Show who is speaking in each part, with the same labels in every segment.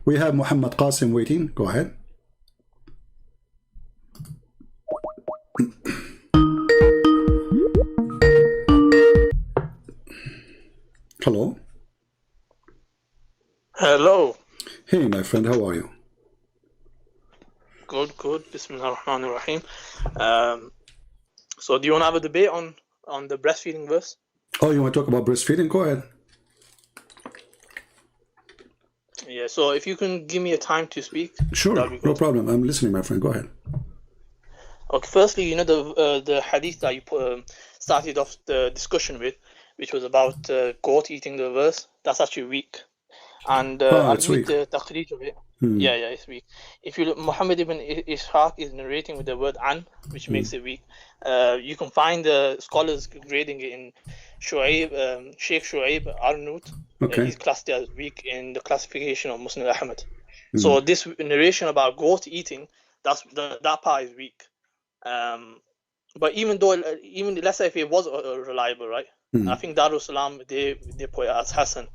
Speaker 1: We have Muhammad Qasim waiting. Go ahead. Hello.
Speaker 2: Hello.
Speaker 1: Hey, my friend, how are you?
Speaker 2: Good, good. Bismillah ar-Rahman ar-Rahim. So do you want to have a debate on the breastfeeding verse?
Speaker 1: Oh, you want to talk about breastfeeding? Go ahead.
Speaker 2: Yeah, so if you can give me a time to speak.
Speaker 1: Sure, no problem. I'm listening, my friend. Go ahead.
Speaker 2: Okay, firstly, you know the hadith that you started off the discussion with, which was about goat eating the verse, that's actually weak. And I'll read the taqreej of it. Yeah, it's weak. If you look, Muhammad ibn Ishaq is narrating with the word an, which makes it weak. You can find the scholars grading it in Shu'aib, Sheikh Shu'aib Arnout. He's classed as weak in the classification of Muslim Ahmad. So this narration about goat eating, that part is weak. But even let's say if it was reliable, right? I think Darul Salam they put it as Hassan.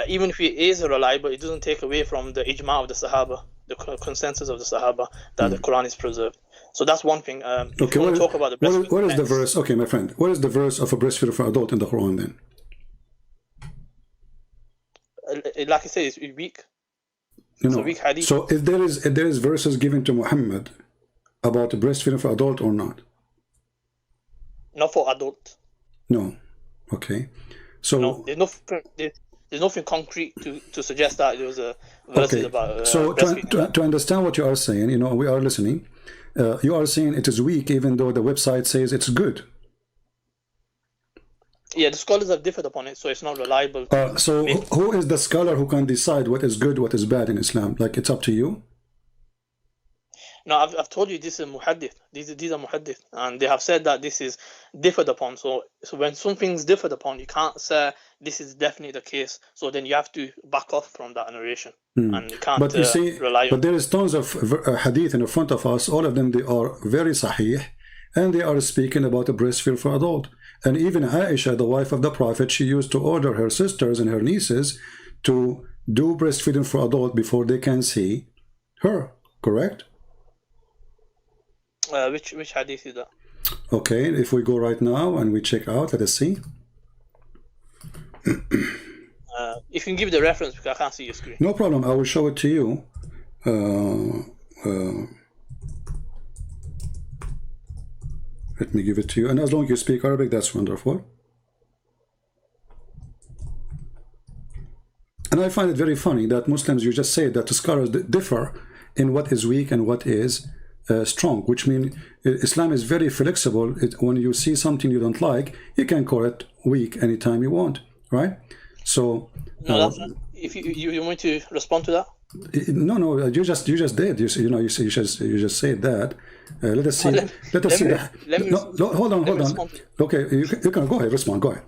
Speaker 2: Even if it is reliable, it doesn't take away from the ijma of the Sahaba, the consensus of the Sahaba that the Quran is preserved. So that's one thing. If you want to talk about the
Speaker 1: what is the verse? Okay, my friend, what is the verse of a breastfeeder for adult in the Quran then?
Speaker 2: Like I said, it's weak.
Speaker 1: It's a weak hadith. So if there is verses given to Muhammad about breastfeeding for adult or not?
Speaker 2: Not for adult.
Speaker 1: No. Okay. So
Speaker 2: no, there's nothing concrete to suggest that there was a verse about
Speaker 1: so to understand what you are saying, you know, we are listening. You are saying it is weak even though the website says it's good.
Speaker 2: Yeah, the scholars have differed upon it, so it's not reliable.
Speaker 1: So who is the scholar who can decide what is good, what is bad in Islam? Like, it's up to you?
Speaker 2: No, I've told you this is muhaddith. These are muhaddith, and they have said that this is differed upon. So when something's differed upon, you can't say this is definitely the case. So then you have to back off from that narration, and you can't
Speaker 1: but you see,
Speaker 2: rely on.
Speaker 1: But there is tons of hadith in front of us. All of them, they are very sahih, and they are speaking about a breastfeed for adult. And even Aisha, the wife of the Prophet, she used to order her sisters and her nieces to do breastfeeding for adult before they can see her. Correct?
Speaker 2: Which hadith is that?
Speaker 1: Okay, if we go right now and we check out, let us see.
Speaker 2: If you can give the reference, because I can't see your screen.
Speaker 1: No problem, I will show it to you. Let me give it to you. And as long as you speak Arabic, that's wonderful. And I find it very funny that Muslims, you just say that the scholars differ in what is weak and what is strong, which means Islam is very flexible. When you see something you don't like, you can call it weak anytime you want, right? So
Speaker 2: no, if you want to respond to that?
Speaker 1: No, you just did. You just said that. Let us see. Let us see that. Hold on. Okay, you can go ahead. Respond. Go ahead.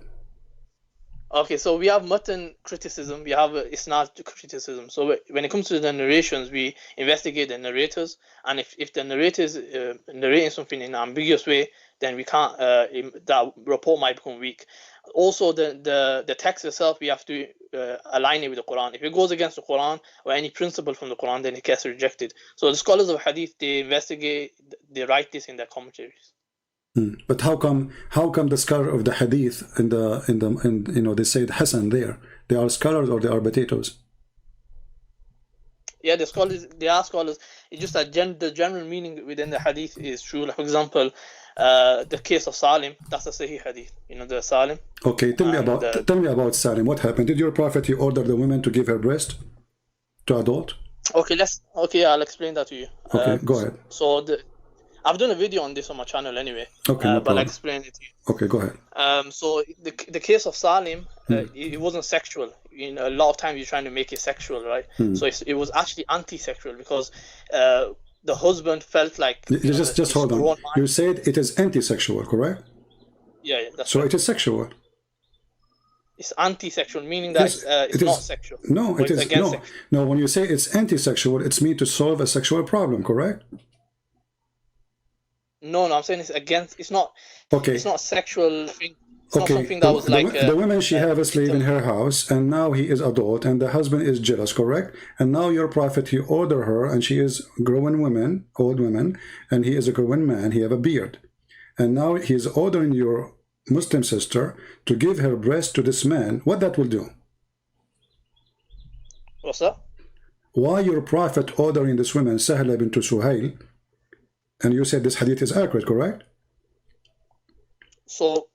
Speaker 2: Okay, so we have mutton criticism, we have isnad criticism. So when it comes to the narrations, we investigate the narrators, and if the narrators narrating something in an ambiguous way, then we can't. That report might become weak. Also, the text itself, we have to align it with the Quran. If it goes against the Quran or any principle from the Quran, then it gets rejected. So the scholars of Hadith, they investigate, they write this in their commentaries.
Speaker 1: But how come the scholar of the hadith in you know, they said Hassan there? They are scholars or they are potatoes?
Speaker 2: Yeah, the scholars, they are scholars. It's just that the general meaning within the hadith is true. Like, for example, the case of Salim, that's a Sahih hadith. You know, the Salim.
Speaker 1: Okay, tell me about Salim. What happened? Did your prophet, he ordered the women to give her breast to adult?
Speaker 2: Okay, I'll explain that to you.
Speaker 1: Okay, go ahead.
Speaker 2: So I've done a video on this on my channel anyway.
Speaker 1: Okay, no
Speaker 2: but I'll explain it to you.
Speaker 1: Okay, go ahead.
Speaker 2: So the case of Salim, it wasn't sexual. You know, a lot of times you're trying to make it sexual, right? So it was actually anti-sexual because the husband felt like...
Speaker 1: Just hold on. You said it is anti-sexual, correct?
Speaker 2: Yeah, that's
Speaker 1: so
Speaker 2: right.
Speaker 1: It is sexual.
Speaker 2: It's anti-sexual, meaning that it's not sexual.
Speaker 1: No, it is sexual. No, when you say it's anti-sexual, it's meant to solve a sexual problem, correct?
Speaker 2: No, I'm saying it's against. It's not.
Speaker 1: Okay.
Speaker 2: It's not a sexual thing. It's not something that was like
Speaker 1: the woman, she have a slave in her house, and now he is adult, and the husband is jealous, correct? And now your prophet, he order her, and she is grown woman, old woman, and he is a grown man, he have a beard. And now he's ordering your Muslim sister to give her breast to this man. What that will do?
Speaker 2: What's that?
Speaker 1: Why your prophet ordering this woman, Sahla bint Suhail, and you said this hadith is accurate, correct?
Speaker 2: So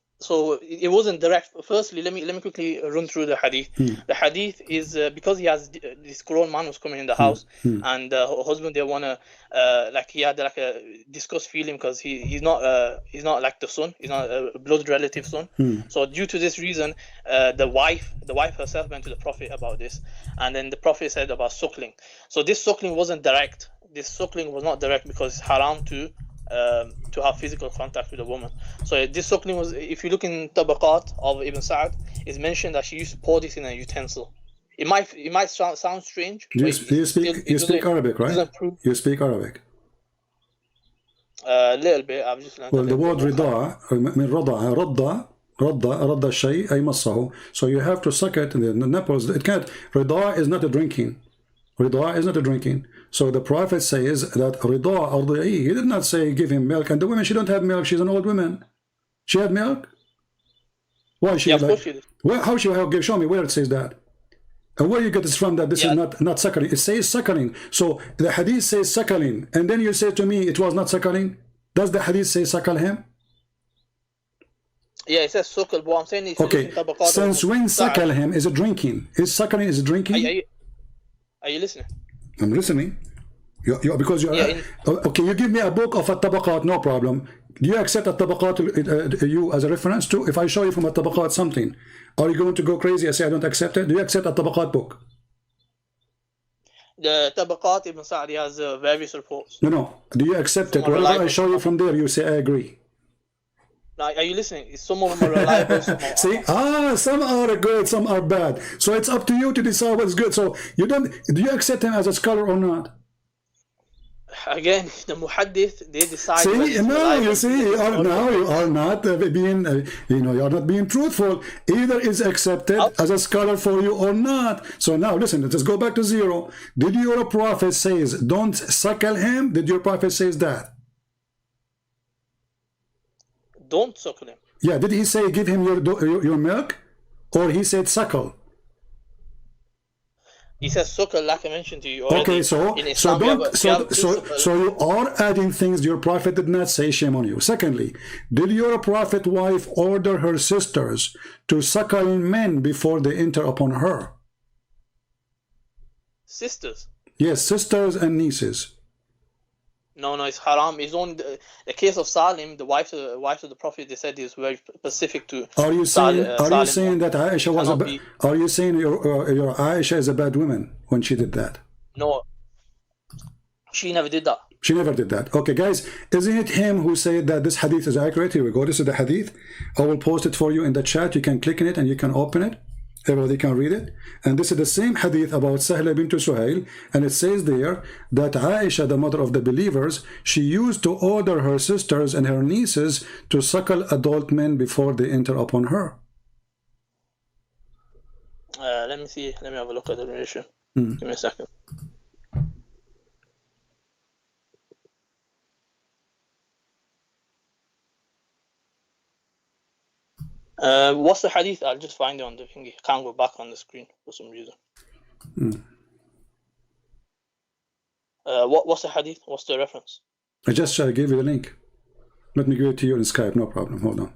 Speaker 2: it wasn't direct. Firstly, let me quickly run through the hadith. The hadith is because he has this grown man was coming in the house, and her husband, they wanna like he had like a disgust feeling because he's not like the son, he's not a blood relative son. So due to this reason, the wife herself went to the prophet about this, and then the prophet said about suckling. So this suckling wasn't direct. This suckling was not direct because it's haram to have physical contact with a woman. So this suckling was, if you look in Tabaqat of Ibn Sa'd, it's mentioned that she used to pour this in a utensil. It might sound strange.
Speaker 1: You speak Arabic, right? You speak Arabic.
Speaker 2: A little bit. I've just learned.
Speaker 1: Well, the word رضاع من رضع رض الشيء أي مصه. So you have to suck it in the nipples. It can't. رضاع is not a drinking. Rida is not a drinking. So the Prophet says that Rida ardi'i. He did not say give him milk. And the woman, she don't have milk. She's an old woman. She had milk? Why she? Yeah, of course she did. Well, how she have? Show me where it says that. And where you get this from that this is not suckling. It says suckling. So the hadith says suckling. And then you say to me it was not suckling. Does the hadith say suckle him?
Speaker 2: Yeah, it says suckle. But I'm saying if
Speaker 1: okay. Since when suckle him is a drinking? Is suckling is a drinking?
Speaker 2: Are you listening?
Speaker 1: I'm listening. Because you're okay. You give me a book of at-tabaqat, no problem. Do you accept at-tabaqat you as a reference too? If I show you from at-tabaqat something, are you going to go crazy and say I don't accept it? Do you accept at-tabaqat book?
Speaker 2: The Tabaqat Ibn Sa'd has various reports.
Speaker 1: No. Do you accept it? Whatever I show you from there, you say I agree.
Speaker 2: Now, are you listening? Some of them are reliable.
Speaker 1: See, some are good, some are bad. So it's up to you to decide what's good. So you don't. Do you accept him as a scholar or not?
Speaker 2: Again, the muhaddith, they decide.
Speaker 1: See, now you see, you are not being, you are not being truthful. Either is accepted as a scholar for you or not. So now listen, let's go back to zero. Did your prophet says don't suckle him? Did your prophet says that?
Speaker 2: Don't suckle him.
Speaker 1: Yeah, did he say give him your milk, or he said suckle?
Speaker 2: He says suckle, like I mentioned to you already.
Speaker 1: Okay, so you are adding things your prophet did not say. Shame on you. Secondly, did your prophet wife order her sisters to suckle men before they enter upon her?
Speaker 2: Sisters?
Speaker 1: Yes, sisters and nieces.
Speaker 2: No, it's haram. It's on the case of Salim, the wife of the Prophet. They said is very specific to.
Speaker 1: Are you saying that Aisha was Are you saying your Aisha is a bad woman when she did that?
Speaker 2: No, she never did that.
Speaker 1: She never did that. Okay, guys, isn't it him who said that this hadith is accurate? Here we go. This is the hadith. I will post it for you in the chat. You can click on it and you can open it. Everybody can read it. And this is the same hadith about Sahla bint Suhail, and it says there that Aisha, the mother of the believers, she used to order her sisters and her nieces to suckle adult men before they enter upon her.
Speaker 2: Let me see. Let me have a look at the narration. Give me a second. What's the hadith? I'll just find it on the thingy. I can't go back on the screen for some reason. What's the hadith? What's the reference?
Speaker 1: I just gave you the link. Let me give it to you in Skype. No problem. Hold on.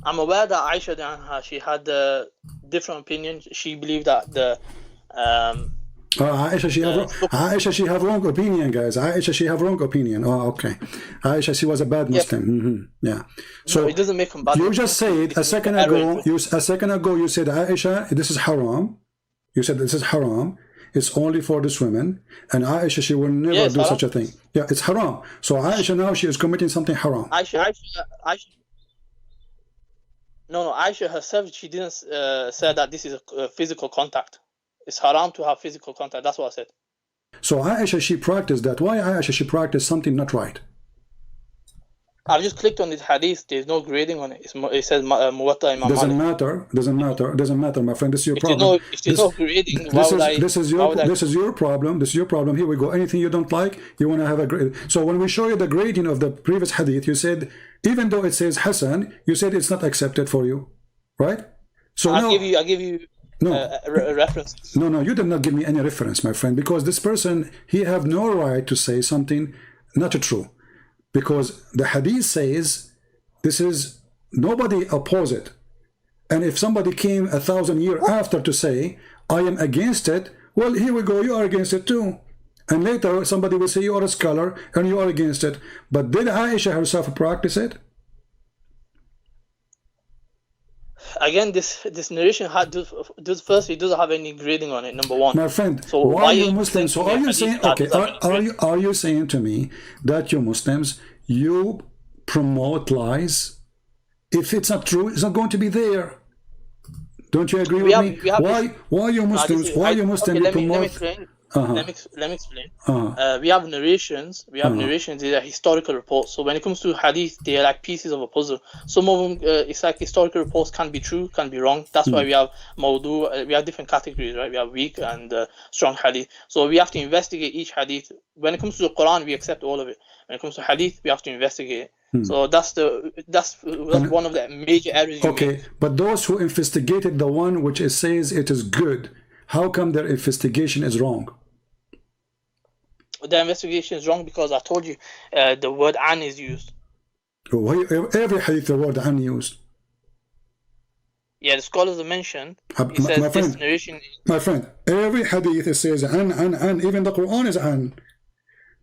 Speaker 2: I'm aware that Aisha, she had different opinions. She believed that the
Speaker 1: Aisha, she have wrong opinion, guys. Aisha, she have wrong opinion. Oh, okay. Aisha, she was a bad Muslim. Yeah. So
Speaker 2: no, it doesn't make them bad.
Speaker 1: You just said a second ago. You said Aisha, this is haram. You said this is haram. It's only for this women, and Aisha, she will never do such a thing. Yeah, it's haram. So Aisha now she is committing something haram.
Speaker 2: Aisha. No, Aisha herself, she didn't say that this is a physical contact. It's haram to have physical contact. That's what I said.
Speaker 1: So Aisha, she practiced that. Why Aisha, she practiced something not right?
Speaker 2: I've just clicked on this hadith. There's no grading on it. It says Muwatta Imam Malik.
Speaker 1: Doesn't matter, my friend. This is your problem.
Speaker 2: If there's no grading, this is
Speaker 1: your problem. This is your problem. Here we go. Anything you don't like, you want to have a grade. So when we show you the grading of the previous hadith, you said, even though it says Hasan, you said it's not accepted for you, right? So
Speaker 2: I'll give you a reference.
Speaker 1: No, you did not give me any reference, my friend, because this person, he have no right to say something not true. Because the hadith says this is, nobody oppose it. And if somebody came 1,000 years after to say, I am against it, well, here we go, you are against it too. And later somebody will say you are a scholar and you are against it. But did Aisha herself practice it?
Speaker 2: Again, this narration firstly doesn't have any grading on it, number one.
Speaker 1: My friend,
Speaker 2: so
Speaker 1: why are you Muslims? So are you saying, okay, are you saying to me that you Muslims, you promote lies? If it's not true, it's not going to be there. Don't you agree with me? Why you Muslims? Let me explain.
Speaker 2: We have narrations. They're historical reports. So when it comes to hadith, they're like pieces of a puzzle. Some of them, it's like historical reports can be true, can be wrong. That's why we have mawdu. We have different categories, right? We have weak and strong hadith. So we have to investigate each hadith. When it comes to the Quran, we accept all of it. When it comes to hadith, we have to investigate it. So that's one of the major errors you make.
Speaker 1: But those who investigated the one which it says it is good, how come their investigation is wrong?
Speaker 2: The investigation is wrong because I told you the word an is used.
Speaker 1: Every hadith the word an used.
Speaker 2: Yeah, the scholars have mentioned. He says this narration.
Speaker 1: My friend, every hadith it says an. Even the Quran is an.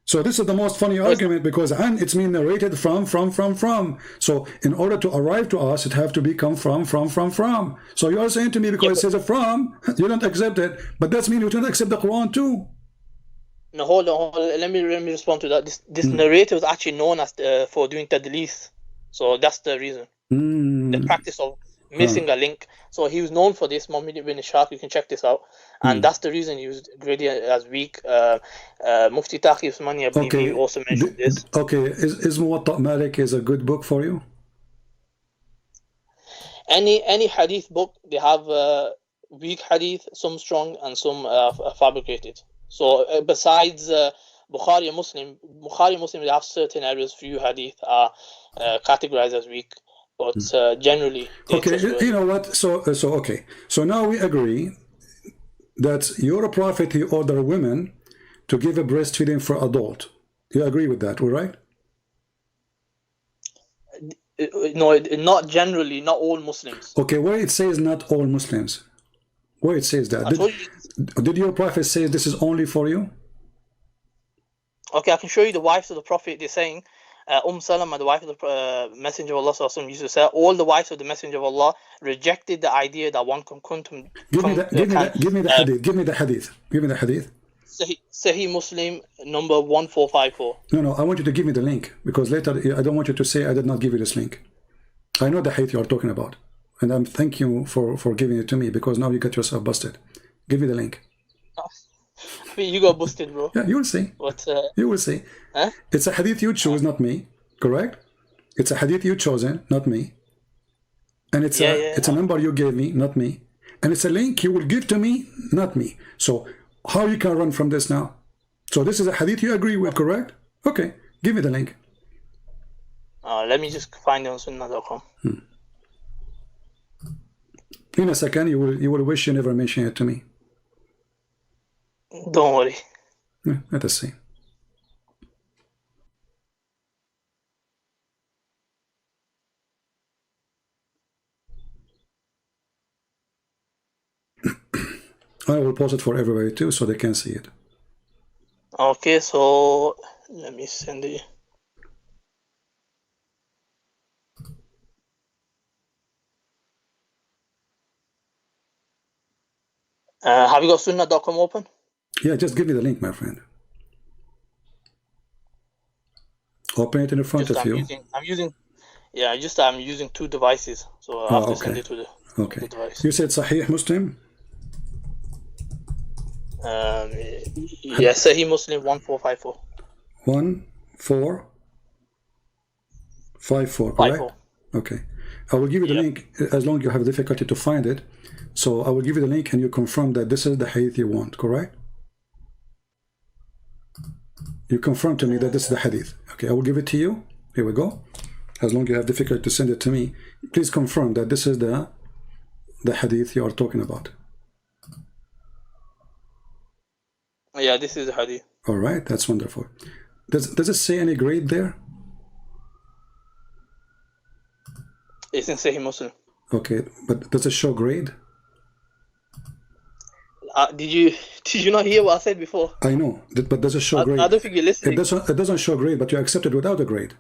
Speaker 1: So this is the most funny argument because an, it's mean narrated from. So in order to arrive to us, it have to become from. So you are saying to me because it says from, you don't accept it, but that means you don't accept the Quran too.
Speaker 2: No, hold on. Let me respond to that. This narrator was actually known as for doing tadlis. So that's the reason. The practice of missing a link. So he was known for this, Muhammad ibn Ishaq. You can check this out. And that's the reason he was graded as weak. Mufti Taqi Usmani, I believe he also mentioned this.
Speaker 1: Okay, is Muwatta Malik is a good book for you?
Speaker 2: Any hadith book, they have weak hadith, some strong and some fabricated. So besides Bukhari and Muslim, they have certain areas. Few hadith are categorized as weak, but generally.
Speaker 1: Okay, you know what? So okay. So now we agree that your prophet, he ordered women to give a breastfeeding for adult. You agree with that, right?
Speaker 2: No, not generally, not all Muslims.
Speaker 1: Okay, where it says not all Muslims, where it says that. Did your prophet say this is only for you?
Speaker 2: Okay, I can show you the wives of the prophet. They're saying, Salama, the wife of the Messenger of Allah, used to say, all the wives of the Messenger of Allah rejected the idea that one can kuntum.
Speaker 1: Give me the hadith.
Speaker 2: Sahih Muslim number 1454.
Speaker 1: No, I want you to give me the link because later I don't want you to say I did not give you this link. I know the hadith you are talking about, and I'm thank you for giving it to me because now you get yourself busted. Give me the link.
Speaker 2: You got busted, bro.
Speaker 1: Yeah, you will see. You will see.
Speaker 2: Huh?
Speaker 1: It's a hadith you choose, not me. Correct? It's a hadith you chosen, not me. And it's a number you gave me, not me. And it's a link you will give to me, not me. So how you can run from this now? So this is a hadith you agree with, correct? Okay, give me the link.
Speaker 2: Let me just find it on sunnah.com.
Speaker 1: In a second, you will wish you never mentioned it to me.
Speaker 2: Don't worry.
Speaker 1: Let us see. I will post it for everybody too, so they can see it.
Speaker 2: Okay, so let me send it. Have you got sunnah.com open?
Speaker 1: Yeah, just give me the link, my friend. Open it in front of you.
Speaker 2: I'm using two devices, so I have to send it to the device.
Speaker 1: You said Sahih Muslim?
Speaker 2: Yeah, Sahih Muslim 1454.
Speaker 1: 1454, correct? Okay. I will give you the link as long as you have difficulty to find it. So I will give you the link and you confirm that this is the hadith you want, correct? You confirm to me that this is the hadith. Okay, I will give it to you. Here we go. As long as you have difficulty to send it to me, please confirm that this is the hadith you are talking about.
Speaker 2: Yeah, this is the hadith.
Speaker 1: All right, that's wonderful. Does it say any grade there?
Speaker 2: It's in Sahih Muslim.
Speaker 1: Okay, but does it show grade?
Speaker 2: Did you not hear what I said before?
Speaker 1: I know, but does it show grade?
Speaker 2: I don't think you're listening.
Speaker 1: It doesn't show grade, but you accept it without a grade,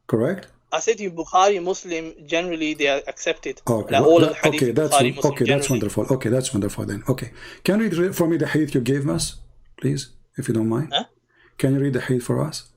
Speaker 1: correct?
Speaker 2: I said to you, Bukhari Muslim generally they are accepted.
Speaker 1: Okay,
Speaker 2: like all of the hadith
Speaker 1: okay, that's
Speaker 2: Bukhari, Muslim,
Speaker 1: okay. That's wonderful. Okay, that's wonderful then. Okay, can you read for me the hadith you gave us, please, if you don't mind?
Speaker 2: Huh?
Speaker 1: Can you read the hadith for us?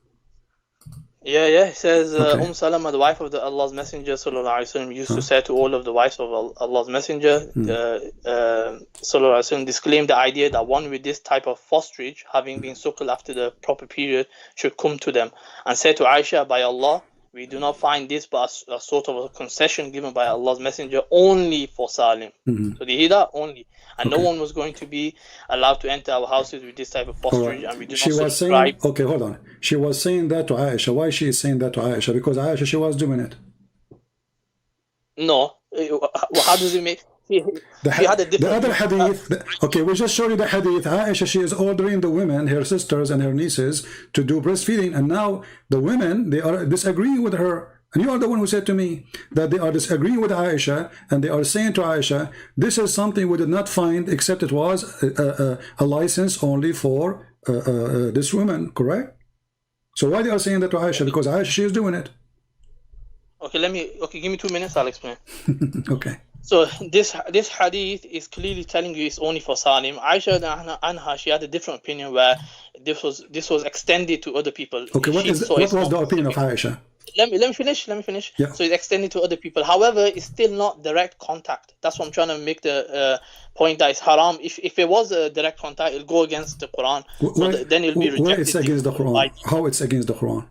Speaker 2: Yeah. It says, Salama, the wife of Allah's Messenger, sallallahu alaihi wasallam, used to say to all of the wives of Allah's Messenger, sallallahu alaihi wasallam, disclaim the idea that one with this type of fosterage, having been suckled after the proper period, should come to them, and say to Aisha, by Allah, we do not find this but a sort of a concession given by Allah's Messenger only for Salim. So they hear that only. And no one was going to be allowed to enter our houses with this type of fosterage. And we do not subscribe.
Speaker 1: Okay, hold on. She was saying that to Aisha. Why she is saying that to Aisha? Because Aisha, she was doing it.
Speaker 2: No. How does it make... The
Speaker 1: other hadith, okay, we just showed you the hadith. Aisha, she is ordering the women, her sisters and her nieces, to do breastfeeding, and now the women, they are disagreeing with her. And you are the one who said to me that they are disagreeing with Aisha, and they are saying to Aisha, this is something we did not find except it was a license only for this woman, correct? So why they are saying that to Aisha? Because Aisha, she is doing it.
Speaker 2: Okay, give me 2 minutes, I'll explain.
Speaker 1: Okay.
Speaker 2: So this hadith is clearly telling you it's only for Salim. Aisha anha, she had a different opinion where this was extended to other people.
Speaker 1: Okay, what was the opinion of Aisha?
Speaker 2: Let me finish.
Speaker 1: Yeah.
Speaker 2: So it's extended to other people. However, it's still not direct contact. That's what I'm trying to make the point, that it's haram. If it was a direct contact, it'll go against the Quran. Then it'll be rejected.
Speaker 1: Where it's against the Quran? How it's against the Quran?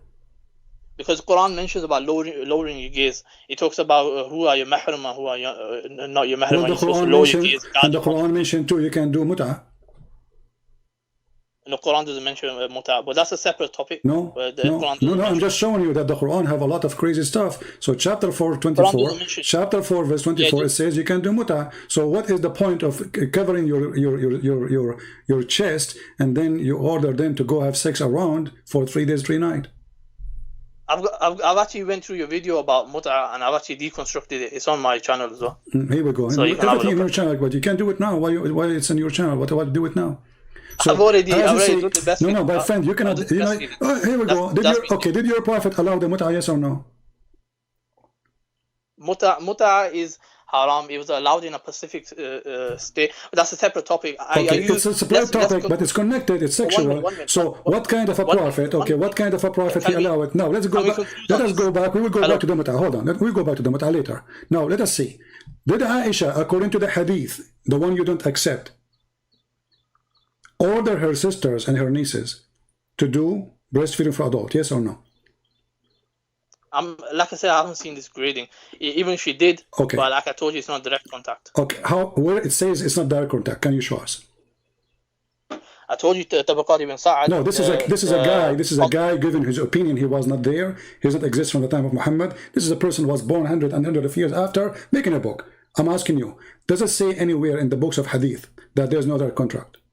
Speaker 2: Because Quran mentions about lowering your gaze. It talks about who are your mahram and who are not your mahram.
Speaker 1: And the Quran mentioned too, you can do muta.
Speaker 2: The Quran doesn't mention muta, but that's a separate topic.
Speaker 1: No, I'm just showing you that the Quran have a lot of crazy stuff. So chapter 4, 24, chapter 4, verse 24, it says you can do muta. So what is the point of covering your chest and then you order them to go have sex around for 3 days, 3 nights?
Speaker 2: I've actually went through your video about muta and I've actually deconstructed it. It's on my channel as well.
Speaker 1: Here we go. So everything in your channel, but you can't do it now. Why it's in your channel? Why do it now? So
Speaker 2: I've already done the best.
Speaker 1: No, my friend, you cannot. Here we go. Did your prophet allow the muta? Yes or no?
Speaker 2: Muta is haram. It was allowed in a specific state. But that's a separate topic.
Speaker 1: It's a separate topic, but it's connected. It's sexual. So what kind of a prophet? Okay, what kind of a prophet he allowed it? Now let's go back. Let us go back. We will go back to the muta. Hold on. We'll go back to the muta later. Now let us see. Did Aisha, according to the hadith, the one you don't accept, order her sisters and her nieces to do breastfeeding for adults? Yes or no?
Speaker 2: Like I said, I haven't seen this grading. Even if she did, but like I told you, it's not direct contact.
Speaker 1: Okay, where it says it's not direct contact, can you show us?
Speaker 2: I told you Tabaqat ibn Sa'ad.
Speaker 1: No, this is a guy giving his opinion. He was not there. He does not exist from the time of Muhammad. This is a person who was born 100 and hundreds of years after, making a book. I'm asking you, does it say anywhere in the books of hadith that there's no direct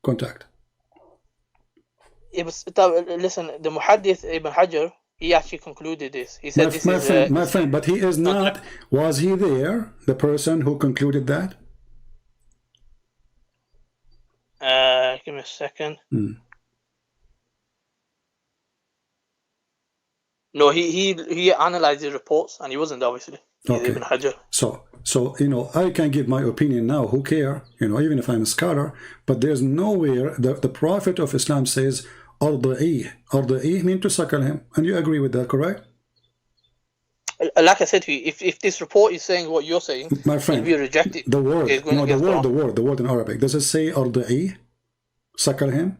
Speaker 1: contact?
Speaker 2: Listen, the Muhaddith Ibn Hajar, he actually concluded this. He said
Speaker 1: my friend, but he is not. Was he there, the person who concluded that?
Speaker 2: Give me a second. No, he analyzed the reports and he wasn't, obviously.
Speaker 1: Okay.
Speaker 2: Ibn Hajar.
Speaker 1: So I can give my opinion now. Who care? Even if I'm a scholar. But there's nowhere the Prophet of Islam says Arda'i mean to suckle him, and you agree with that, correct?
Speaker 2: Like I said to you, if this report is saying what you're saying,
Speaker 1: my friend,
Speaker 2: if you reject it,
Speaker 1: the word in Arabic, does it say Arda'i? Suckle him?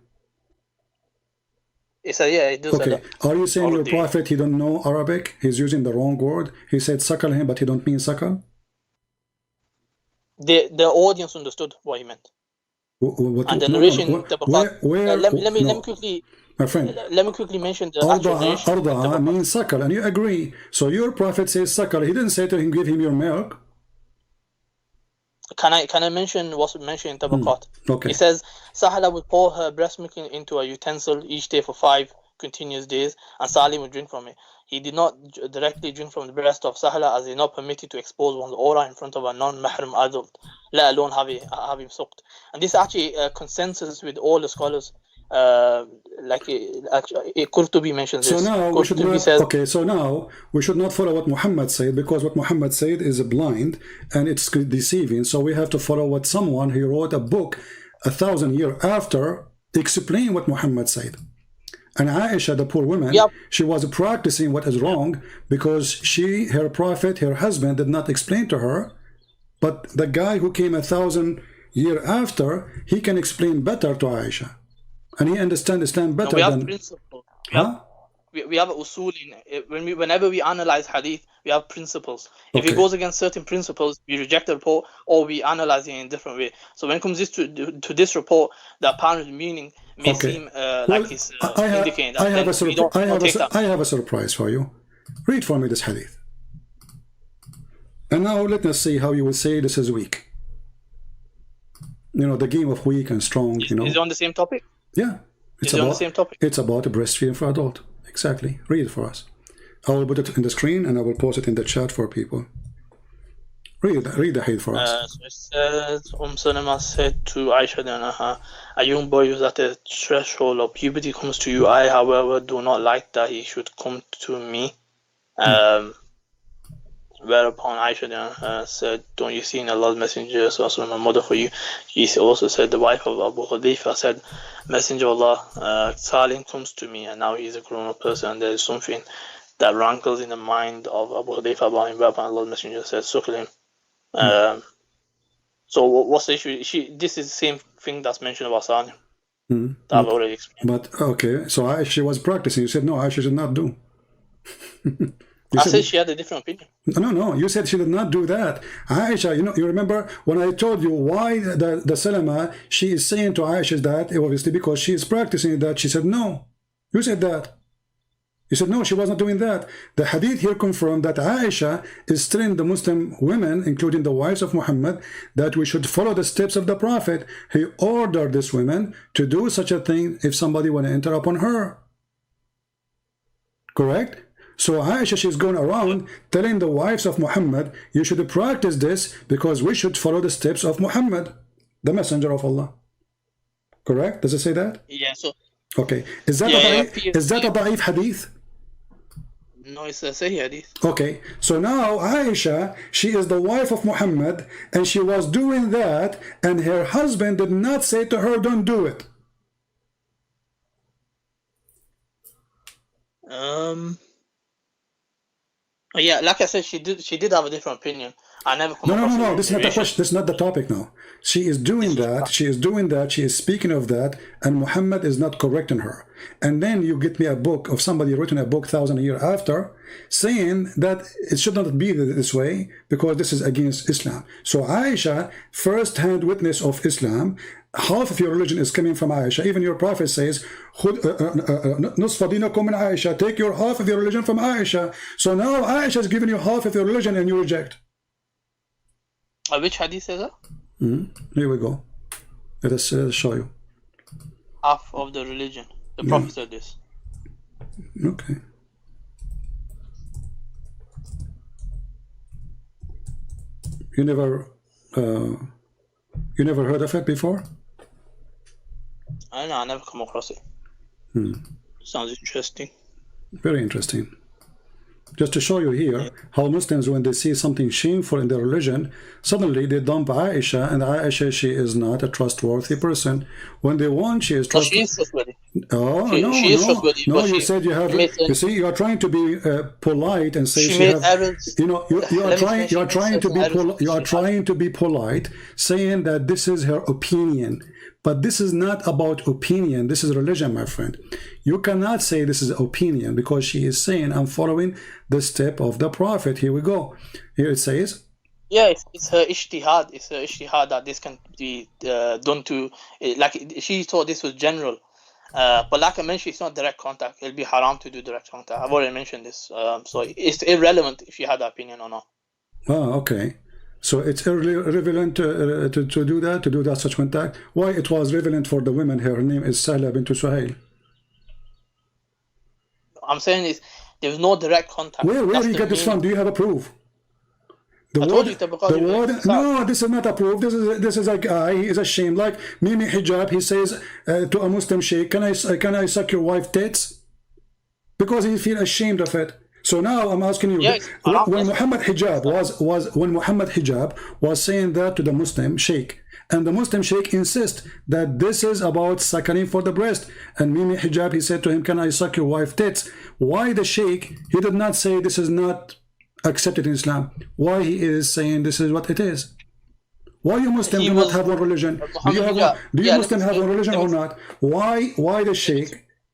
Speaker 2: He said, yeah, he does.
Speaker 1: Okay. Are you saying your prophet, he don't know Arabic? He's using the wrong word. He said suckle him, but he don't mean suckle?
Speaker 2: The audience understood what he meant. And the narration, let me quickly,
Speaker 1: my friend,
Speaker 2: let me quickly mention the actual narration.
Speaker 1: Arda'a means suckle, and you agree. So your prophet says suckle. He didn't say to him, give him your milk.
Speaker 2: Can I mention what's mentioned in Tabaqat?
Speaker 1: Okay.
Speaker 2: He says, Sahla would pour her breast milk into a utensil each day for 5 continuous days, and Salim would drink from it. He did not directly drink from the breast of Sahla, as he is not permitted to expose one's aura in front of a non-mahram adult, let alone have him sucked. And this actually consensus with all the scholars. Qurtubi mentions this.
Speaker 1: So now we should not, so now we should not follow what Muhammad said, because what Muhammad said is blind and it's deceiving. So we have to follow what someone who wrote a book 1,000 years after explain what Muhammad said. And Aisha, the poor woman, she was practicing what is wrong because her prophet, her husband, did not explain to her. But the guy who came 1,000 years after, he can explain better to Aisha. And he understands Islam better than...
Speaker 2: Principles. We have usul in whenever we analyze hadith, we have principles. If it goes against certain principles, we reject the report or we analyze it in a different way. So when it comes to this report, the apparent meaning may seem like it's indicating that.
Speaker 1: I have a surprise for you. Read for me this hadith. And now let us see how you will say this is weak. You know, the game of weak and strong, you know.
Speaker 2: Is it on the same topic?
Speaker 1: Yeah. It's
Speaker 2: on the same topic.
Speaker 1: It's about a breastfeeding for adult. Exactly. Read it for us. I will put it in the screen and I will post it in the chat for people. Read the hadith for us.
Speaker 2: So it says, Salama said to Aisha, a young boy who's at the threshold of puberty comes to you. I, however, do not like that he should come to me. Whereupon Aisha said, don't you see in Allah's Messenger, so my mother for you? She also said, the wife of Abu Hudayfa said, Messenger of Allah, Salim comes to me, and now he's a grown-up person, and there is something that rankles in the mind of Abu Hudayfa about him. Whereupon Allah's Messenger said, suckle him. So what's the issue? This is the same thing that's mentioned about Salim. That I've already explained.
Speaker 1: But, so Aisha was practicing. You said, no, Aisha should not do.
Speaker 2: I said she had a different opinion.
Speaker 1: No, you said she did not do that. Aisha, you remember when I told you why the Salama, she is saying to Aisha that, obviously because she is practicing that, she said no. You said that. You said no, she was not doing that. The hadith here confirmed that Aisha is telling the Muslim women, including the wives of Muhammad, that we should follow the steps of the Prophet. He ordered these women to do such a thing if somebody want to enter upon her. Correct? So Aisha, she's going around telling the wives of Muhammad, you should practice this because we should follow the steps of Muhammad, the messenger of Allah. Correct? Does it say that?
Speaker 2: Yeah, so...
Speaker 1: Okay. Is that a da'if hadith?
Speaker 2: No, it's a Sahih hadith.
Speaker 1: Okay. So now Aisha, she is the wife of Muhammad, and she was doing that, and her husband did not say to her, don't do it.
Speaker 2: Yeah, like I said, she did have a different opinion. I never come across
Speaker 1: No. This is not the question. This is not the topic now. She is doing that. She is speaking of that, and Muhammad is not correcting her. And then you get me a book of somebody written a book 1,000 years after, saying that it should not be this way because this is against Islam. So Aisha, first-hand witness of Islam. Half of your religion is coming from Aisha. Even your prophet says, نصف دينكم من Aisha. Take your half of your religion from Aisha. So now Aisha is giving you half of your religion and you reject.
Speaker 2: Which hadith says that?
Speaker 1: Here we go. Let us show you.
Speaker 2: Half of the religion. The prophet said this.
Speaker 1: Okay. You never heard of it before?
Speaker 2: I don't know, I never come across it. Sounds interesting.
Speaker 1: Very interesting. Just to show you here how Muslims, when they see something shameful in their religion, suddenly they dump Aisha, and Aisha, she is not a trustworthy person. When they want, she is trustworthy.
Speaker 2: She is trustworthy.
Speaker 1: Oh, no, you said you have. You see, you are trying to be polite and say she have.
Speaker 2: Errors.
Speaker 1: You are trying to be polite, saying that this is her opinion. But this is not about opinion. This is religion, my friend. You cannot say this is opinion, because she is saying, I'm following the step of the Prophet. Here we go. Here it says,
Speaker 2: yeah, it's her ijtihad. It's her ijtihad that this can be done to, like she thought this was general. But like I mentioned, it's not direct contact. It'll be haram to do direct contact. I've already mentioned this. So it's irrelevant if you had that opinion or not.
Speaker 1: oh, okay. So it's irrelevant to do that, to do that such contact. Why it was relevant for the women? Her name is Sahla bint Suhail.
Speaker 2: I'm saying is there's no direct contact.
Speaker 1: Where do you get this from? Do you have a proof? The word, no, this is not a proof. This is a guy. He is ashamed. Like Mimi Hijab, he says to a Muslim sheikh, "Can I suck your wife tits?" Because he feels ashamed of it. So now I'm asking you, when Muhammad Hijab was saying that to the Muslim sheikh, and the Muslim sheikh insists that this is about suckling for the breast, and Mimi Hijab, he said to him, "Can I suck your wife tits?" Why the sheikh? He did not say this is not accepted in Islam. Why he is saying this is what it is? Why you Muslim do not have one religion? Do you Muslim have one religion or not? Why the sheikh,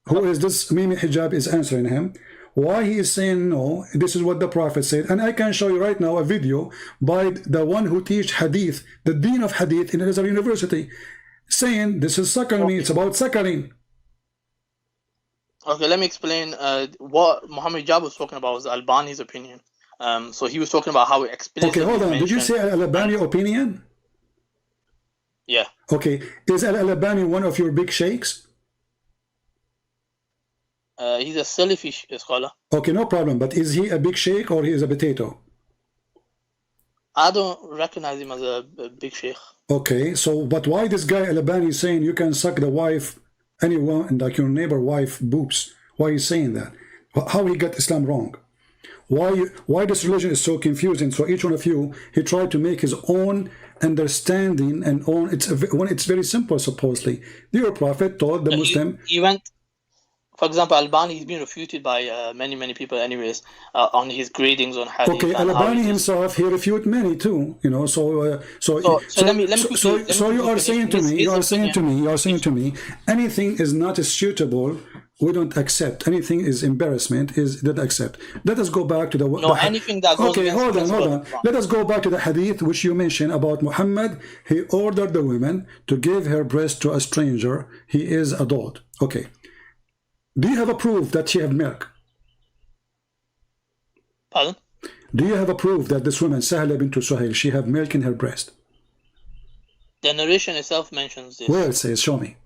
Speaker 1: who is this Mimi Hijab, is answering him? Why he is saying no, this is what the Prophet said. And I can show you right now a video by the one who teach hadith, the dean of hadith in Azhar University, saying this is suckling me, it's about suckling.
Speaker 2: Okay, let me explain. What Muhammad Hijab was talking about was Albani's opinion. So he was talking about how it explicitly.
Speaker 1: Okay, hold on. Did you say Al-Albani opinion?
Speaker 2: Yeah.
Speaker 1: Okay, is Al-Albani one of your big sheikhs?
Speaker 2: He's a Salafi scholar.
Speaker 1: Okay, no problem. But is he a big sheikh or he is a potato?
Speaker 2: I don't recognize him as a big sheikh.
Speaker 1: Okay, so but why this guy Al-Albani is saying you can suck the wife, anyone, like your neighbor wife boobs? Why is he saying that? How he got Islam wrong? Why this religion is so confusing? So each one of you, he tried to make his own understanding and own. It's very simple. Supposedly, your Prophet told the Muslim.
Speaker 2: He went. For example, Albani, he's been refuted by many people, anyways, on his gradings on hadith.
Speaker 1: Okay, Albani himself, he refuted many too. You know, so you are saying to me, anything is not suitable. We don't accept. Anything is embarrassment. Don't accept. Let us go back to the.
Speaker 2: Anything that goes.
Speaker 1: Okay, hold on. Let us go back to the hadith which you mentioned about Muhammad. He ordered the woman to give her breast to a stranger. He is adult. Okay. Do you have a proof that she had milk?
Speaker 2: Pardon?
Speaker 1: Do you have a proof that this woman, Sahla bint Suhail, she had milk in her breast?
Speaker 2: The narration itself mentions this.
Speaker 1: Where it says, show me.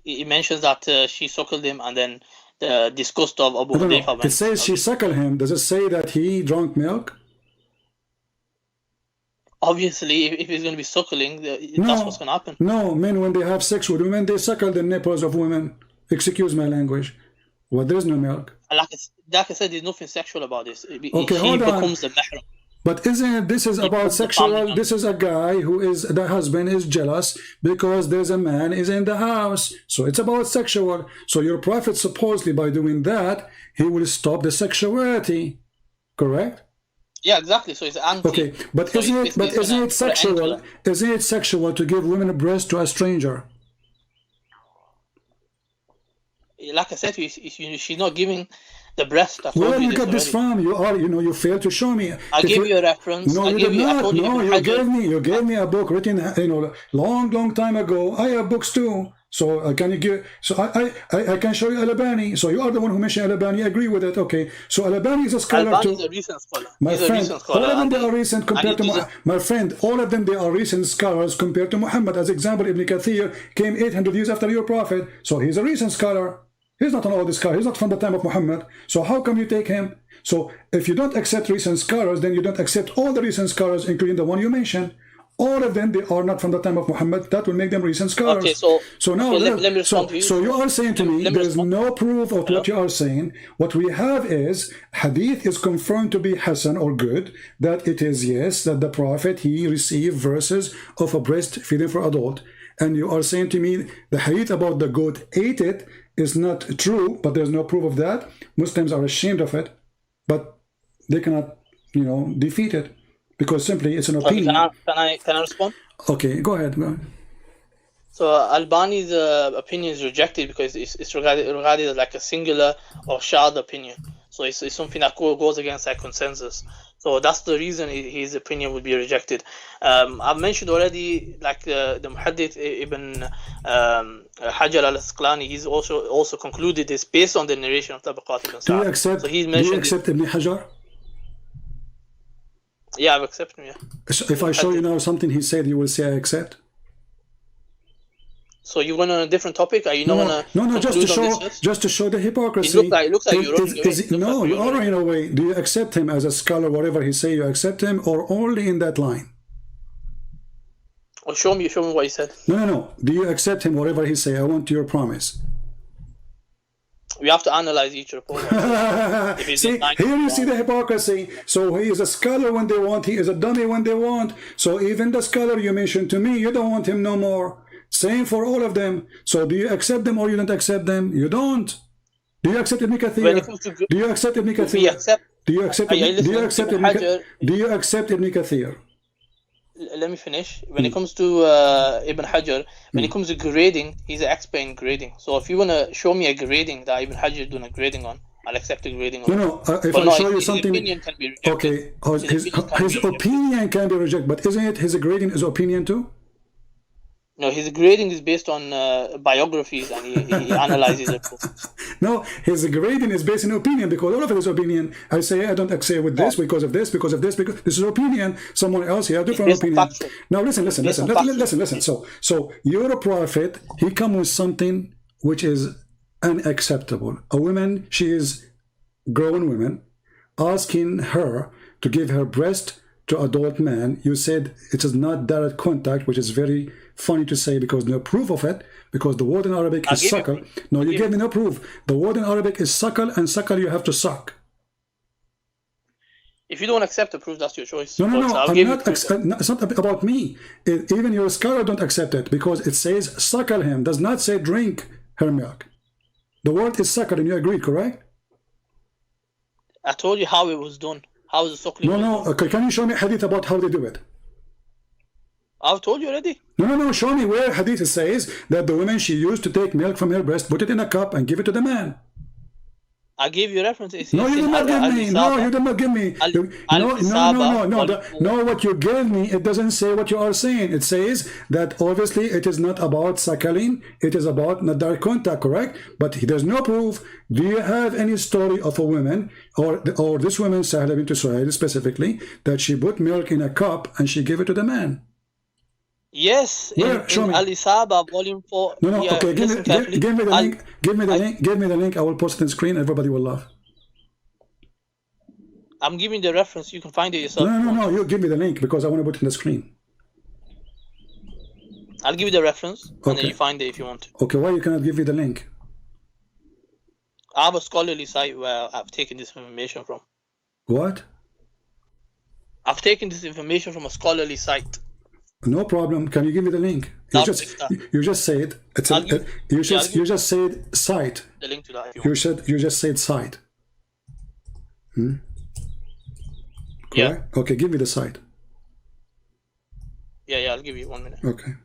Speaker 2: It mentions that she suckled him and then the disgust of Abu Hudayfa.
Speaker 1: It says she suckled him. Does it say that he drank milk?
Speaker 2: Obviously, if he's going to be suckling, that's what's going to happen.
Speaker 1: No, men, when they have sex with women, they suckle the nipples of women. Excuse my language. Well, there's no milk.
Speaker 2: Like I said, there's nothing sexual about this.
Speaker 1: Okay, hold on.
Speaker 2: Becomes the mahram.
Speaker 1: But isn't this is about sexual? This is a guy who is, the husband is jealous because there's a man is in the house. So it's about sexual. So your Prophet supposedly by doing that, he will stop the sexuality. Correct?
Speaker 2: Yeah, exactly. So it's anti.
Speaker 1: Okay, but isn't it sexual? Isn't it sexual to give women a breast to a stranger?
Speaker 2: Like I said, she's not giving the breast.
Speaker 1: Where do you get this from? You failed to show me.
Speaker 2: I gave you a reference.
Speaker 1: No, you did not. No, you gave me a book written, long time ago. I have books too. So can you give? So I can show you Al-Albani. So you are the one who mentioned Al-Albani. I agree with it. Okay. So Al-Albani is a scholar too.
Speaker 2: Is a recent scholar.
Speaker 1: My friend, all of them they are recent compared to my friend. All of them they are recent scholars compared to Muhammad. As example, Ibn Kathir came 800 years after your Prophet. So he's a recent scholar. He's not an old scholar. He's not from the time of Muhammad. So how come you take him? So if you don't accept recent scholars, then you don't accept all the recent scholars, including the one you mentioned. All of them, they are not from the time of Muhammad. That will make them recent scholars. Okay, so now, let me respond to you. So you are saying to me, there is no proof of what you are saying. What we have is, hadith is confirmed to be Hasan or good, that it is, yes, that the Prophet, he received verses of a breastfeeding for adult. And you are saying to me, the hadith about the goat ate it is not true, but there's no proof of that. Muslims are ashamed of it, but they cannot, defeat it because simply it's an opinion.
Speaker 2: Can I respond?
Speaker 1: Okay, go ahead.
Speaker 2: So Albani's opinion is rejected because it's regarded as like a singular or shadh opinion. So it's something that goes against that consensus. So that's the reason his opinion would be rejected. I've mentioned already, like the Muhaddith Ibn Hajar al-Asqalani, he's also concluded this based on the narration of Tabaqat ibn Sa'd. So he's mentioned.
Speaker 1: Do you accept Ibn Hajar?
Speaker 2: Yeah, I've accepted him. Yeah.
Speaker 1: So if I show you now something he said, you will say I accept.
Speaker 2: So you went on a different topic? Are you not on a
Speaker 1: no, just to show the hypocrisy.
Speaker 2: It looks like you're running away.
Speaker 1: No, you're running away. Do you accept him as a scholar, whatever he say, you accept him, or only in that line?
Speaker 2: Oh, show me what he said.
Speaker 1: No. Do you accept him, whatever he say? I want your promise.
Speaker 2: We have to analyze each report.
Speaker 1: See, here you see the hypocrisy. So he is a scholar when they want, he is a dummy when they want. So even the scholar you mentioned to me, you don't want him no more. Same for all of them. So do you accept them or you don't accept them? You don't. Do you accept Ibn Kathir? Do you accept Ibn Kathir? Do you accept Ibn Kathir?
Speaker 2: Let me finish. When it comes to Ibn Hajar, when it comes to grading, he's an expert in grading. So if you want to show me a grading that Ibn Hajar is doing a grading on, I'll accept the grading on.
Speaker 1: No, if I show you something,
Speaker 2: opinion can be rejected.
Speaker 1: Okay, his opinion can be rejected, but isn't it his grading is opinion too?
Speaker 2: No, his grading is based on biographies, and he analyzes it.
Speaker 1: No, his grading is based on opinion, because all of it is opinion. I say I don't agree with this because of this, because this is opinion. Someone else here, different opinion. Now listen. So your prophet, he come with something which is unacceptable. A woman, she is grown woman, asking her to give her breast to adult man. You said it is not direct contact, which is very funny to say because no proof of it, because the word in Arabic is suckle. No, you gave me no proof. The word in Arabic is suckle, and suckle you have to suck.
Speaker 2: If you don't accept the proof, that's your choice.
Speaker 1: No, it's not about me. Even your scholar don't accept it because it says suckle him, does not say drink her milk. The word is suckle, and you agree, correct?
Speaker 2: I told you how it was done. How is the suckling?
Speaker 1: No. Okay, can you show me hadith about how they do it?
Speaker 2: I've told you already.
Speaker 1: No. Show me where hadith says that the woman, she used to take milk from her breast, put it in a cup, and give it to the man.
Speaker 2: I gave you references.
Speaker 1: No, you did not give me. No, you did not give me. No. What you gave me, it doesn't say what you are saying. It says that obviously it is not about suckling. It is about not direct contact, correct? But there's no proof. Do you have any story of a woman or this woman, Sahla bint Suhail specifically, that she put milk in a cup and she gave it to the man?
Speaker 2: Yes,
Speaker 1: where? Show me.
Speaker 2: Al-Isaba, volume 4.
Speaker 1: No. Yeah, okay, give me the link. Give me the link. I will post it on screen. Everybody will laugh.
Speaker 2: I'm giving the reference. You can find it yourself.
Speaker 1: No. You give me the link because I want to put it on the screen.
Speaker 2: I'll give you the reference, and then you find it if you want to.
Speaker 1: Okay, why you cannot give me the link?
Speaker 2: I have a scholarly site where I've taken this information from.
Speaker 1: What?
Speaker 2: I've taken this information from a scholarly site.
Speaker 1: No problem. Can you give me the link? You just said you just said site.
Speaker 2: The link to that.
Speaker 1: You just said site.
Speaker 2: Yeah.
Speaker 1: Okay, give me the site.
Speaker 2: Yeah. I'll give you 1 minute.
Speaker 1: Okay.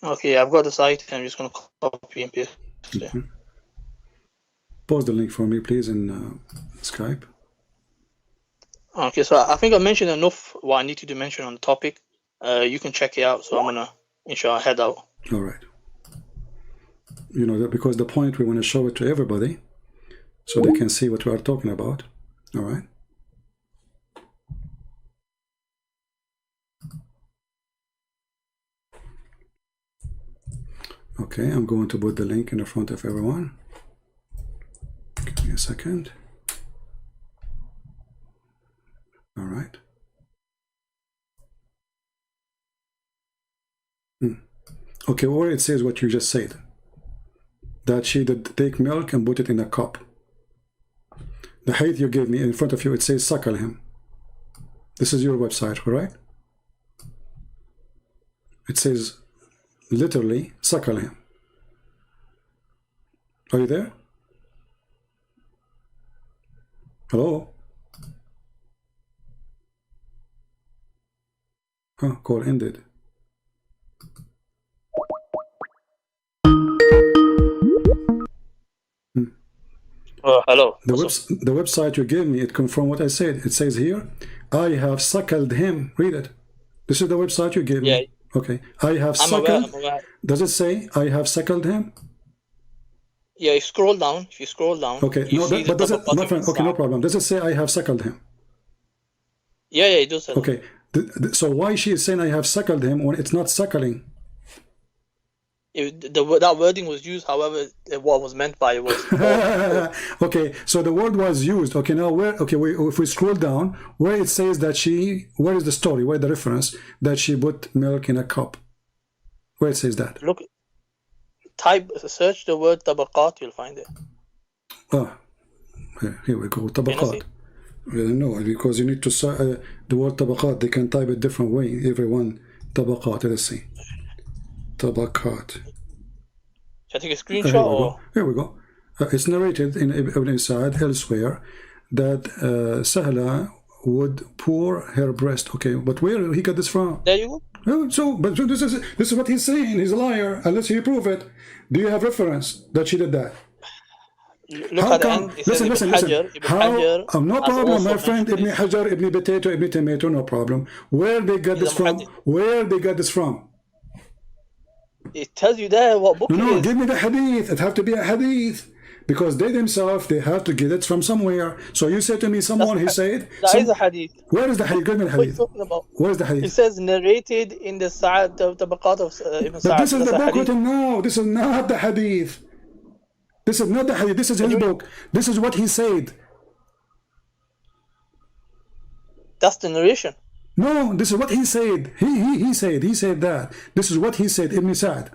Speaker 2: Okay, I've got the site. I'm just going to copy and paste.
Speaker 1: Post the link for me, please, in Skype.
Speaker 2: Okay, so I think I mentioned enough what I needed to mention on the topic. You can check it out. So I'm going to, inshallah, head out.
Speaker 1: All right. You know, because the point we want to show it to everybody so they can see what we are talking about. All right. Okay, I'm going to put the link in the front of everyone. Give me a second. All right. Okay, where it says what you just said, that she did take milk and put it in a cup. The hadith you gave me in front of you, it says suckle him. This is your website, correct? It says literally suckle him. Are you there? Hello? Huh, call ended.
Speaker 2: Hello.
Speaker 1: The website you gave me, it confirmed what I said. It says here, I have suckled him. Read it. This is the website you gave me. Okay. I have suckled.
Speaker 2: I'm aware.
Speaker 1: Does it say I have suckled him?
Speaker 2: Yeah, you scroll down. If you scroll down.
Speaker 1: Okay. No, but does it? My friend. Okay, no problem. Does it say I have suckled him?
Speaker 2: Yeah, it does.
Speaker 1: Okay. So why she is saying I have suckled him when it's not suckling?
Speaker 2: That wording was used, however, what was meant by it was.
Speaker 1: Okay, so the word was used. Okay, now where? Okay, if we scroll down, where it says that she, where is the story? Where the reference that she put milk in a cup? Where it says that?
Speaker 2: Look, search the word tabaqat, you'll find it.
Speaker 1: Oh, here we go. Tabaqat. No, because you need to the word tabaqat. They can type it different way. Everyone tabaqat. Let's see. Tabaqat.
Speaker 2: Should I take a screenshot? Or?
Speaker 1: Here we go. It's narrated in Ibn Sa'ad elsewhere that Sahla would pour her breast. Okay, but where he got this from?
Speaker 2: There you go.
Speaker 1: But this is what he's saying. He's a liar unless he prove it. Do you have reference that she did that?
Speaker 2: Look at the end. Listen.
Speaker 1: Hajar, no problem, my friend. Ibn Hajar, Ibn Potato, Ibn Tomato, no problem. Where they got this from? Where they got this from?
Speaker 2: It tells you there what book it is.
Speaker 1: Give me the hadith. It have to be a hadith. Because they themselves, they have to get it from somewhere. So you said to me, someone, he said...
Speaker 2: That is a hadith.
Speaker 1: Where is the hadith? Give me the hadith.
Speaker 2: What are you talking about?
Speaker 1: Where is the hadith?
Speaker 2: It says narrated in the Tabaqat of Ibn Sa'ad.
Speaker 1: But this is the book written now. This is not the hadith. This is not the hadith. This is his book. This is what he said.
Speaker 2: That's the narration.
Speaker 1: No, this is what he said. He said that. This is what he said, Ibn Sa'ad.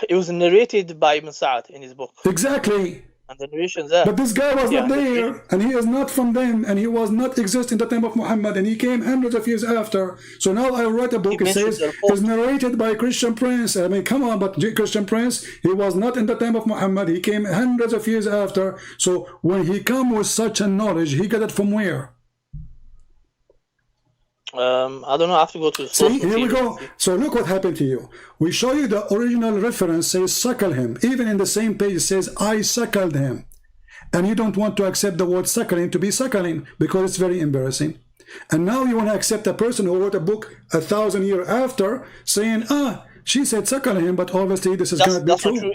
Speaker 2: It was narrated by Ibn Sa'ad in his book.
Speaker 1: Exactly.
Speaker 2: And the narration's there.
Speaker 1: But this guy was not there, and he is not from them, and he was not exist in the time of Muhammad, and he came hundreds of years after. So now I wrote a book, it says, it's narrated by Christian Prince. I mean, come on, but Christian Prince, he was not in the time of Muhammad, he came hundreds of years after. So when he come with such a knowledge, he got it from where?
Speaker 2: I don't know, I have to go to the source.
Speaker 1: See, here we go. So look what happened to you. We show you the original reference says suckle him. Even in the same page it says I suckled him. And you don't want to accept the word suckling to be suckling because it's very embarrassing. And now you want to accept a person who wrote a book 1,000 years after saying, she said suckle him, but obviously this is going to be true.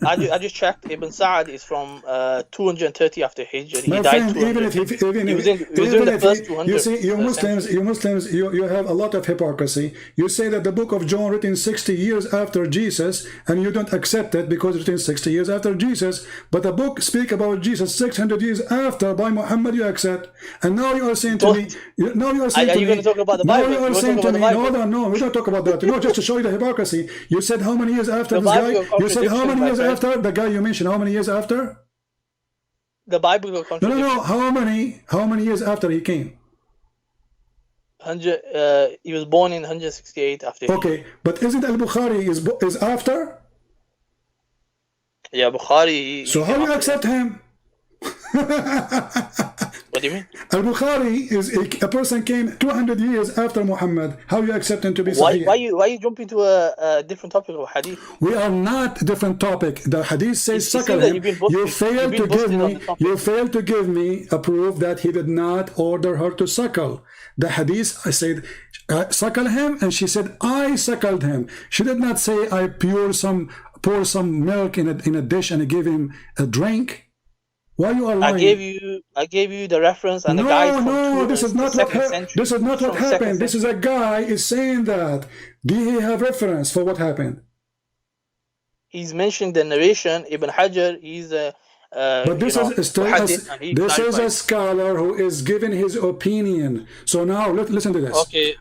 Speaker 2: I just checked. Ibn Sa'ad is from 230 after Hijr. He died
Speaker 1: friend, even if you see, you Muslims, you have a lot of hypocrisy. You say that the book of John written 60 years after Jesus, and you don't accept it because it's written 60 years after Jesus. But the book speak about Jesus 600 years after by Muhammad, you accept. And now you are saying to me, now you are saying to me,
Speaker 2: going to talk about the Bible?
Speaker 1: Now you are saying to me, no, we don't talk about that. No, just to show you the hypocrisy. You said how many years after this guy? You said how many years after the guy you mentioned? How many years after?
Speaker 2: The Bible will contradict.
Speaker 1: No. How many years after he came?
Speaker 2: He was born in 168 after.
Speaker 1: Okay, but isn't Al-Bukhari is after?
Speaker 2: Yeah, Bukhari.
Speaker 1: So how do you accept him?
Speaker 2: What do you mean?
Speaker 1: Al-Bukhari is a person came 200 years after Muhammad. How you accept him to be Sahih?
Speaker 2: Why you jump into a different topic of hadith?
Speaker 1: We are not a different topic. The hadith says suckle him. You failed to give me a proof that he did not order her to suckle. The hadith, I said, suckle him, and she said, I suckled him. She did not say, I poured some pour some milk in a dish and gave him a drink? Why you are lying?
Speaker 2: I gave you the reference and the guide from
Speaker 1: this is not what this is not what happened. This is a guy is saying that. Do you have reference for what happened?
Speaker 2: He's mentioned the narration. Ibn Hajar, he's a
Speaker 1: but this is a scholar who is giving his opinion. So now listen to this.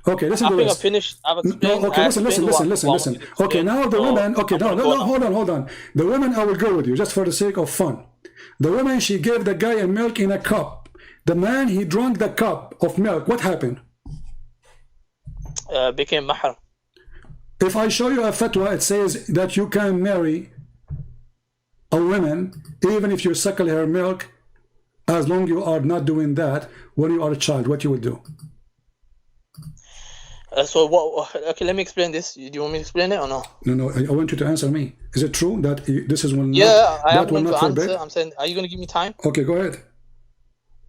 Speaker 1: Okay, listen to this.
Speaker 2: I've finished. I've explained.
Speaker 1: Okay, listen. Okay, now the woman. Okay, no, hold on. The woman, I will go with you just for the sake of fun. The woman, she gave the guy a milk in a cup. The man, he drank the cup of milk. What happened?
Speaker 2: Became mahram.
Speaker 1: If I show you a fatwa, it says that you can marry a woman even if you suckle her milk, as long you are not doing that when you are a child. What you will do?
Speaker 2: So what? Okay, let me explain this. Do you want me to explain it or no?
Speaker 1: No. I want you to answer me. Is it true that this is one?
Speaker 2: Yeah, I am going to answer. I'm saying, are you going to give me time?
Speaker 1: Okay, go ahead.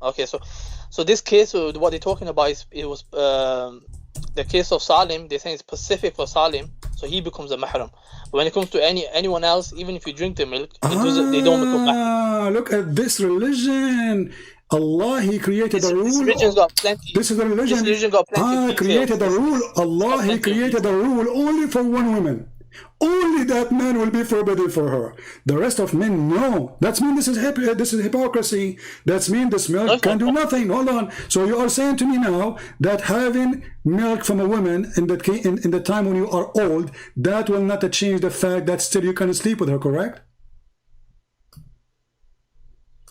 Speaker 2: Okay, so this case, what they're talking about is it was the case of Salim. They're saying it's specific for Salim, so he becomes a mahram. But when it comes to anyone else, even if you drink the milk, they don't become mahram.
Speaker 1: Look at this religion. Allah, He created a rule.
Speaker 2: This religion's got plenty.
Speaker 1: This is the religion.
Speaker 2: This religion got plenty.
Speaker 1: Created a rule. Allah, He created a rule only for one woman. Only that man will be forbidden for her. The rest of men, no. That means this is hypocrisy. That means this milk can do nothing. Hold on. So you are saying to me now that having milk from a woman in the time when you are old, that will not change the fact that still you can sleep with her, correct?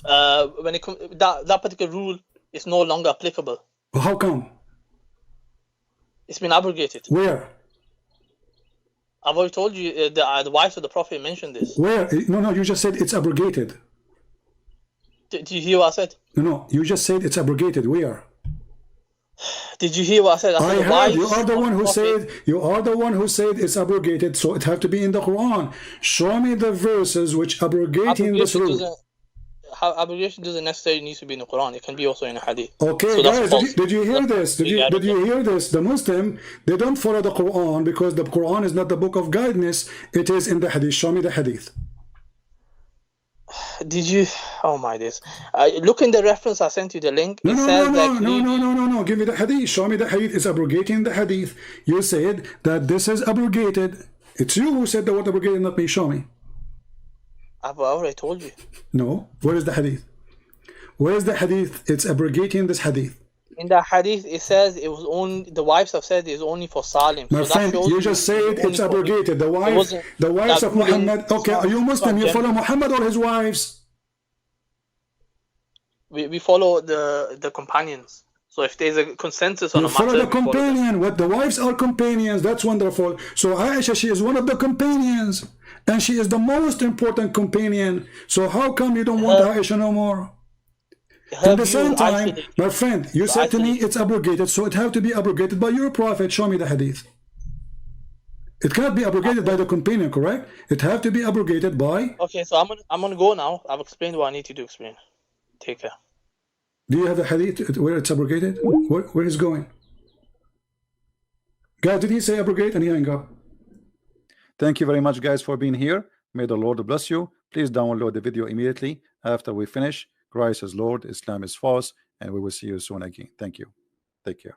Speaker 2: When it comes that particular rule is no longer applicable.
Speaker 1: How come?
Speaker 2: It's been abrogated.
Speaker 1: Where?
Speaker 2: I've already told you the wives of the Prophet mentioned this.
Speaker 1: Where? No, you just said it's abrogated.
Speaker 2: Did you hear what I said?
Speaker 1: No, you just said it's abrogated. Where?
Speaker 2: Did you hear what I said?
Speaker 1: I heard. You are the one who said. You are the one who said it's abrogated. So it have to be in the Quran. Show me the verses which abrogating this rule.
Speaker 2: Abrogation doesn't necessarily need to be in the Quran. It can be also in a hadith.
Speaker 1: Okay, so guys, did you hear this? Did you hear this? The Muslim, they don't follow the Quran because the Quran is not the book of guidance. It is in the hadith. Show me the hadith.
Speaker 2: Did you? Oh my days! Look in the reference I sent you the link.
Speaker 1: No. Give me the hadith. Show me the hadith. It's abrogating the hadith. You said that this is abrogated. It's you who said the word abrogated, not me. Show me.
Speaker 2: I've already told you.
Speaker 1: No. Where is the hadith? Where is the hadith? It's abrogating this hadith.
Speaker 2: In the hadith, it says it was only the wives have said it's only for Salim.
Speaker 1: My friend, you just said it's abrogated. The wives of Muhammad. Okay, are you Muslim? You follow Muhammad or his wives?
Speaker 2: We follow the companions. So if there's a consensus on a matter,
Speaker 1: follow the companion. What the wives are companions. That's wonderful. So Aisha, she is one of the companions. And she is the most important companion. So how come you don't want Aisha no more? At the same time, my friend, you said to me it's abrogated, so it have to be abrogated by your prophet. Show me the hadith. It can't be abrogated by the companion, correct? It have to be abrogated by...
Speaker 2: Okay, so I'm gonna go now. I've explained what I need to explain. Take care.
Speaker 1: Do you have the hadith where it's abrogated? Where is going? Guys, did he say abrogate? And he hang up. Thank you very much, guys, for being here. May the Lord bless you. Please download the video immediately after we finish. Christ is Lord, Islam is false, and we will see you soon again. Thank you. Take care.